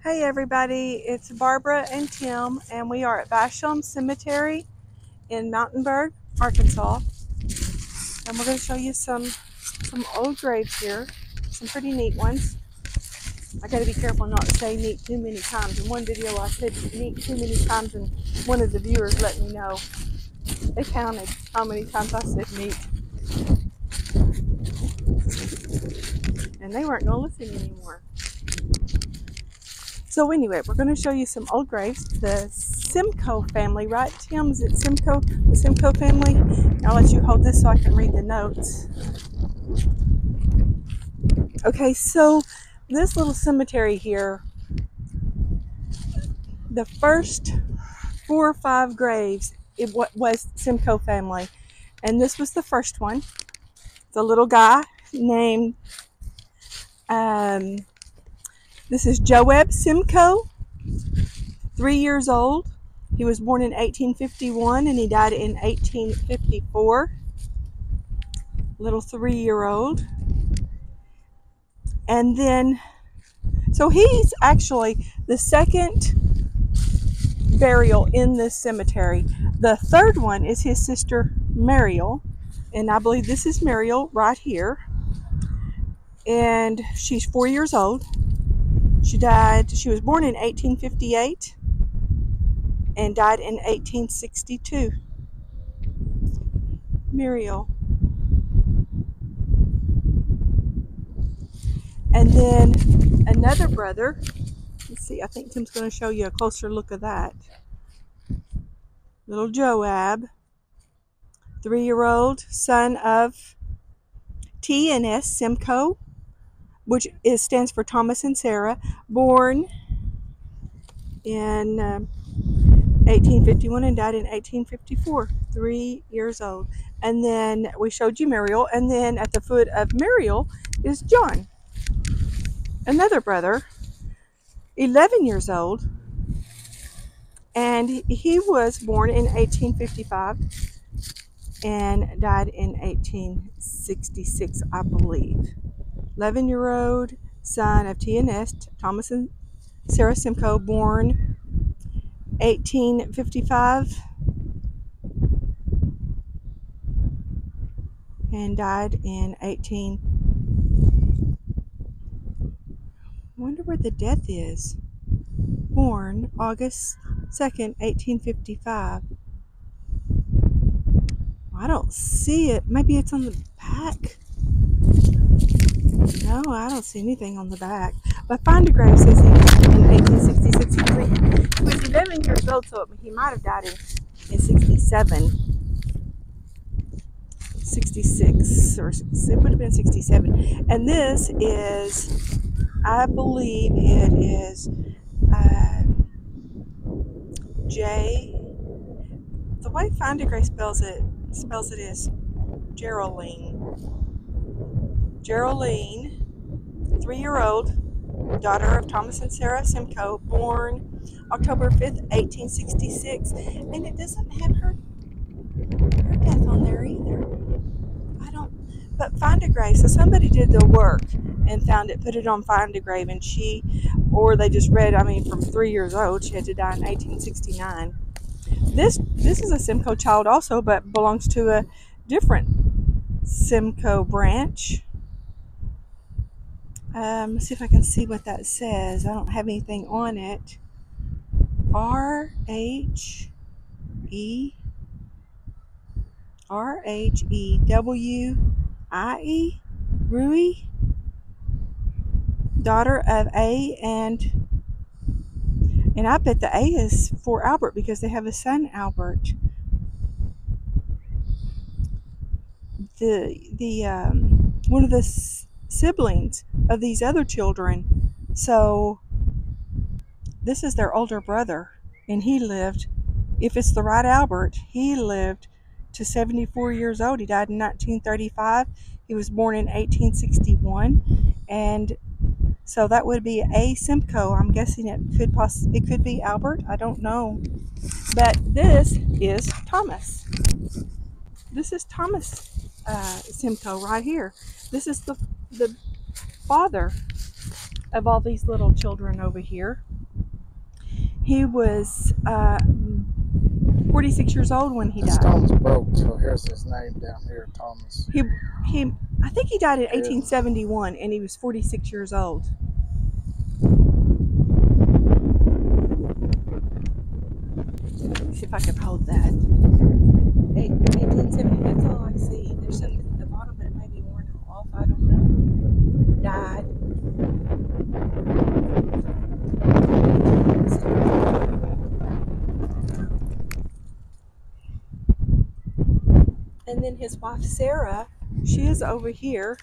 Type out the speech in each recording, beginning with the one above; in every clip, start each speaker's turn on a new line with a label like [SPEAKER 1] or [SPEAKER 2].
[SPEAKER 1] Hey everybody, it's Barbara and Tim, and we are at Basham Cemetery in Mountainburg, Arkansas. And we're going to show you some old graves here, some pretty neat ones. I got to be careful not to say neat too many times. In one video I said neat too many times, and one of the viewers let me know. They counted how many times I said neat. And they weren't going to listen anymore. So anyway, we're going to show you some old graves. The Simcoe family, right, Tim? Is it Simcoe? The Simcoe family? I'll let you hold this so I can read the notes. Okay, so this little cemetery here, the first 4 or 5 graves, it was Simcoe family. And this was the first one. It's a little guy named, this is Joab Simcoe, 3 years old. He was born in 1851 and he died in 1854. Little 3-year-old. And then, so he's actually the second burial in this cemetery. The third one is his sister Mariel, and I believe this is Mariel right here. And she's 4 years old. She was born in 1858 and died in 1862. Mariel. And then another brother. Let's see, I think Tim's going to show you a closer look of that. Little Joab, 3-year-old, son of T&S Simcoe, which stands for Thomas and Sarah, born in 1851 and died in 1854, 3 years old. And then we showed you Mariel, and then at the foot of Mariel is John, another brother, 11 years old, and he was born in 1855 and died in 1866, I believe. 11-year-old son of T&S, Thomas and Sarah Simcoe, born 1855 and died in 18. I wonder where the death is. Born August 2nd, 1855. I don't see it. Maybe it's on the back. No, I don't see anything on the back. But Find a Grave says he died in 1866. He was 11 years old, so he might have died in 67. 66, or it would have been 67. And this is, I believe it is J. The way Find a Grave spells it is Geraldine. Geraldine, 3-year-old, daughter of Thomas and Sarah Simcoe, born October 5th, 1866. And it doesn't have her death on there either. But Find a Grave, so somebody did the work and found it, put it on Find a Grave, and or they just read, from 3 years old, she had to die in 1869. This is a Simcoe child also, but belongs to a different Simcoe branch. Let's see if I can see what that says. I don't have anything on it. R-H-E-W-I-E, Rui, daughter of A, and I bet the A is for Albert because they have a son, Albert. One of the siblings of these other children. So this is their older brother, and he lived, if it's the right Albert, he lived to 74 years old. He died in 1935. He was born in 1861, and so that would be A. Simcoe. I'm guessing it could be Albert. I don't know. But this is Thomas. This is Thomas Simcoe right here. This is the father of all these little children over here. He was 46 years old when he died.
[SPEAKER 2] The stone's broke, so here's his name down here, Thomas.
[SPEAKER 1] I think he died in 1871, and he was 46 years old. Let's see if I can hold that. 1870, that's all I see. There's something at the bottom, but it may be worn off. I don't know. Died. And then his wife, Sarah, she is over here.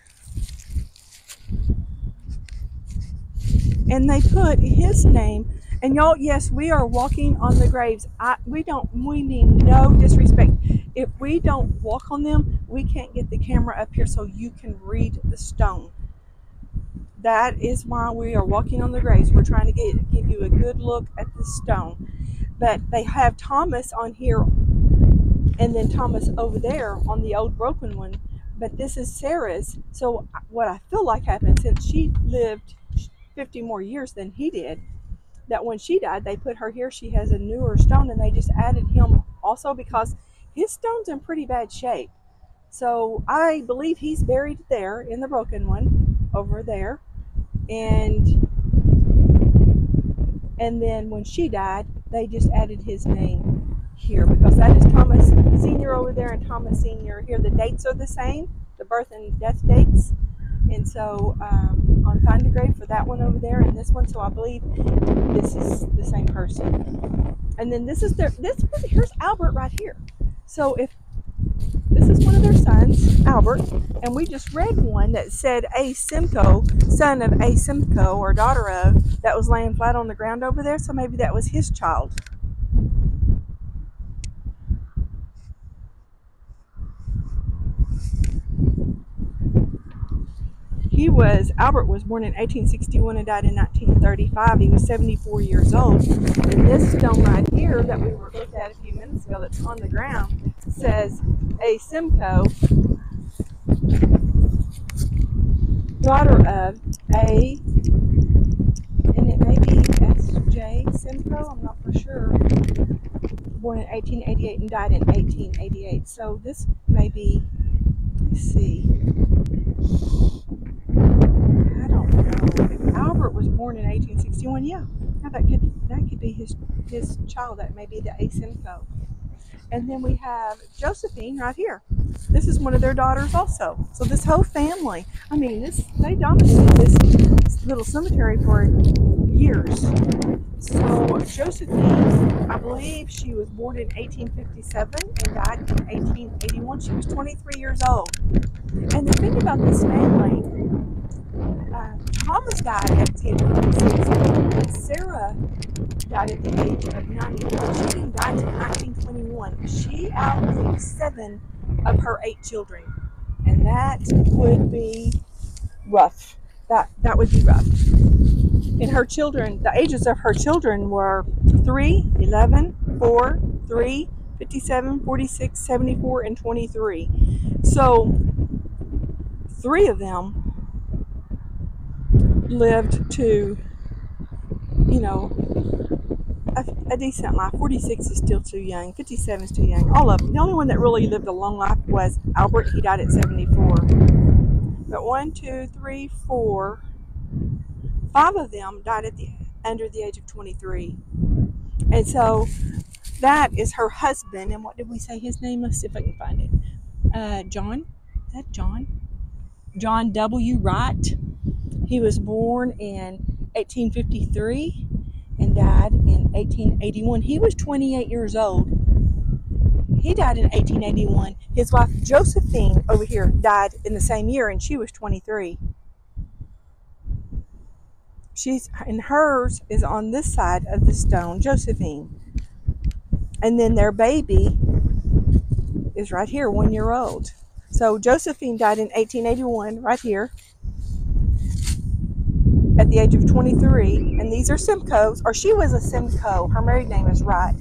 [SPEAKER 1] And they put his name. And y'all, yes, we are walking on the graves. We mean no disrespect. If we don't walk on them, we can't get the camera up here so you can read the stone. That is why we are walking on the graves. We're trying to give you a good look at the stone. But they have Thomas on here, and then Thomas over there on the old broken one. But this is Sarah's. So what I feel like happened, since she lived 50 more years than he did, that when she died, they put her here. She has a newer stone, and they just added him also because his stone's in pretty bad shape. So I believe he's buried there in the broken one over there. And then when she died, they just added his name here because that is Thomas Sr. over there and Thomas Sr. here. The dates are the same, the birth and death dates. And so on Find a Grave for that one over there and this one, so I believe this is the same person. And then this is here's Albert right here. So if this is one of their sons, Albert, and we just read one that said A. Simcoe, son of A. Simcoe, or daughter of, that was laying flat on the ground over there, so maybe that was his child. Albert was born in 1861 and died in 1935. He was 74 years old. And this stone right here that we were looking at a few minutes ago that's on the ground says A. Simcoe, daughter of A, and it may be S.J. Simcoe, I'm not for sure, born in 1888 and died in 1888. So this may be, let's see, I don't know. Albert was born in 1861. Yeah, that could be his child. That may be the A. Simcoe. And then we have Josephine right here. This is one of their daughters also. So this whole family, I mean, they dominated this little cemetery for years. So Josephine, I believe she was born in 1857 and died in 1881. She was 23 years old. And the thing about this family, Thomas died at the age of 26, and Sarah died at the age of 91. She didn't die until 1921. She outlived 7 of her 8 children, and that would be rough. That would be rough. And her children, the ages of her children were 3, 11, 4, 3, 57, 46, 74, and 23. So 3 of them lived to, a decent life. 46 is still too young. 57 is too young. All of them. The only one that really lived a long life was Albert. He died at 74. But 1, 2, 3, 4, 5 of them died under the age of 23. And so that is her husband. And what did we say his name? Let's see if I can find it. John. Is that John? John W. Wright. He was born in 1853 and died in 1881. He was 28 years old. He died in 1881. His wife Josephine over here died in the same year, and she was 23. And hers is on this side of the stone, Josephine. And then their baby is right here, 1 year old. So Josephine died in 1881, right here, at the age of 23, and these are Simcoes, or she was a Simcoe. Her married name is Wright.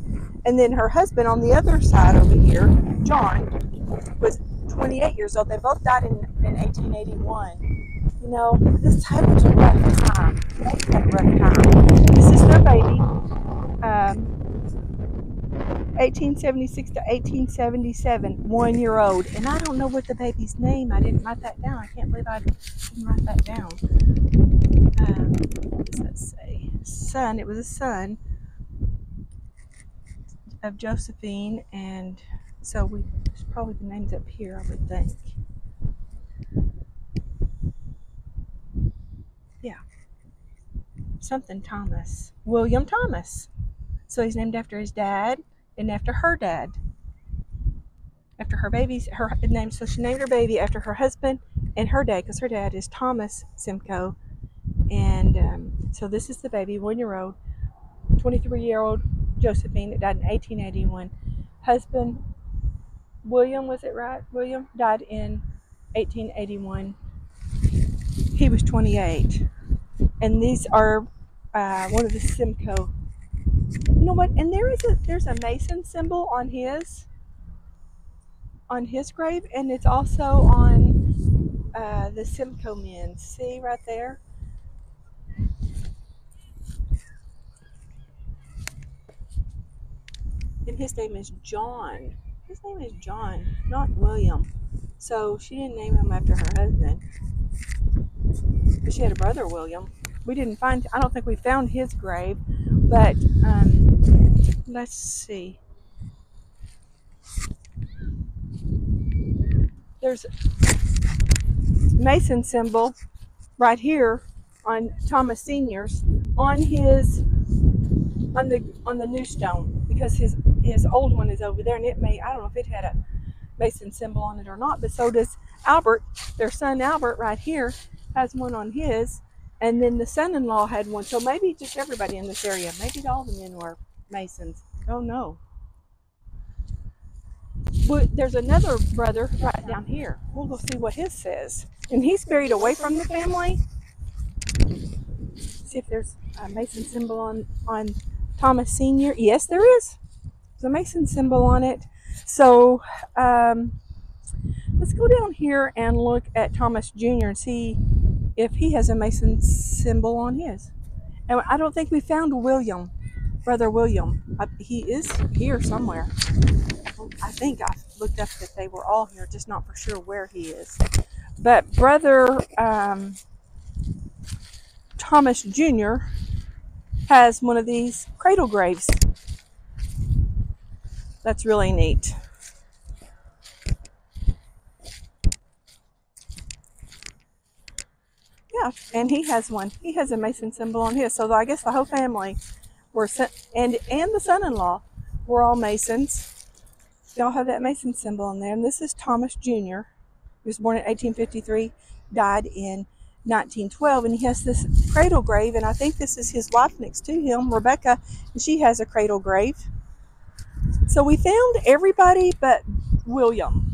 [SPEAKER 1] And then her husband on the other side over here, John, was 28 years old. They both died in 1881. This was a rough time. 1876 to 1877, 1 year old. And I don't know what the baby's name. I didn't write that down. I can't believe I didn't write that down. What does that say? Son. It was a son of Josephine, and so there's probably the names up here, I would think. Yeah. Something Thomas. William Thomas. So he's named after his dad and after her dad. After her baby's her name. So she named her baby after her husband and her dad, because her dad is Thomas Simcoe. And so this is the baby, 1 year old, 23-year-old Josephine that died in 1881. Husband William, was it right? William died in 1881. He was 28. And these are one of the Simcoe. You know what? And there's a Mason symbol on his grave, and it's also on the Simcoe men. See right there? And his name is John. His name is John, not William. So she didn't name him after her husband. But she had a brother, William. I don't think we found his grave, but let's see. There's a Mason symbol right here on Thomas Sr.'s on the new stone, because his old one is over there, and I don't know if it had a Mason symbol on it or not, but so does Albert. Their son Albert right here has one on his, and then the son-in-law had one. So maybe just everybody in this area, maybe all the men were Masons. Oh no. But there's another brother right down here. We'll go see what his says. And he's buried away from the family. See if there's a Mason symbol on Thomas Sr. Yes, there is. There's a Mason symbol on it. So let's go down here and look at Thomas Jr. and see if he has a Mason symbol on his. And I don't think we found William, Brother William. He is here somewhere. I think I looked up that they were all here, just not for sure where he is. But Brother Thomas Jr. has one of these cradle graves. That's really neat. Yeah, and he has one. He has a Mason symbol on his. So I guess the whole family were and the son-in-law were all Masons. They all have that Mason symbol on there. And this is Thomas Jr. He was born in 1853, died in 1912, and he has this cradle grave, and I think this is his wife next to him, Rebecca, and she has a cradle grave. So we found everybody but William.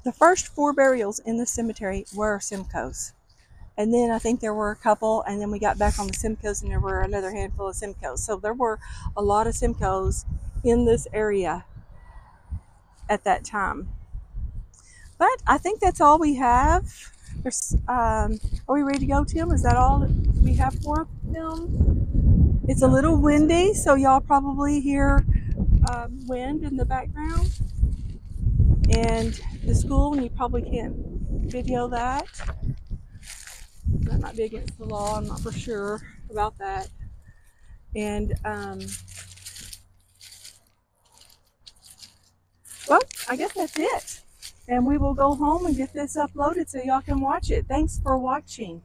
[SPEAKER 1] The first 4 burials in the cemetery were Simcoes. And then I think there were a couple, and then we got back on the Simcoes, and there were another handful of Simcoes. So there were a lot of Simcoes in this area at that time. But I think that's all we have. Are we ready to go, Tim? Is that all that we have for them? It's a little windy, so y'all probably hear wind in the background. And the school, and you probably can't video that. That might be against the law. I'm not for sure about that. And well, I guess that's it. And we will go home and get this uploaded so y'all can watch it. Thanks for watching.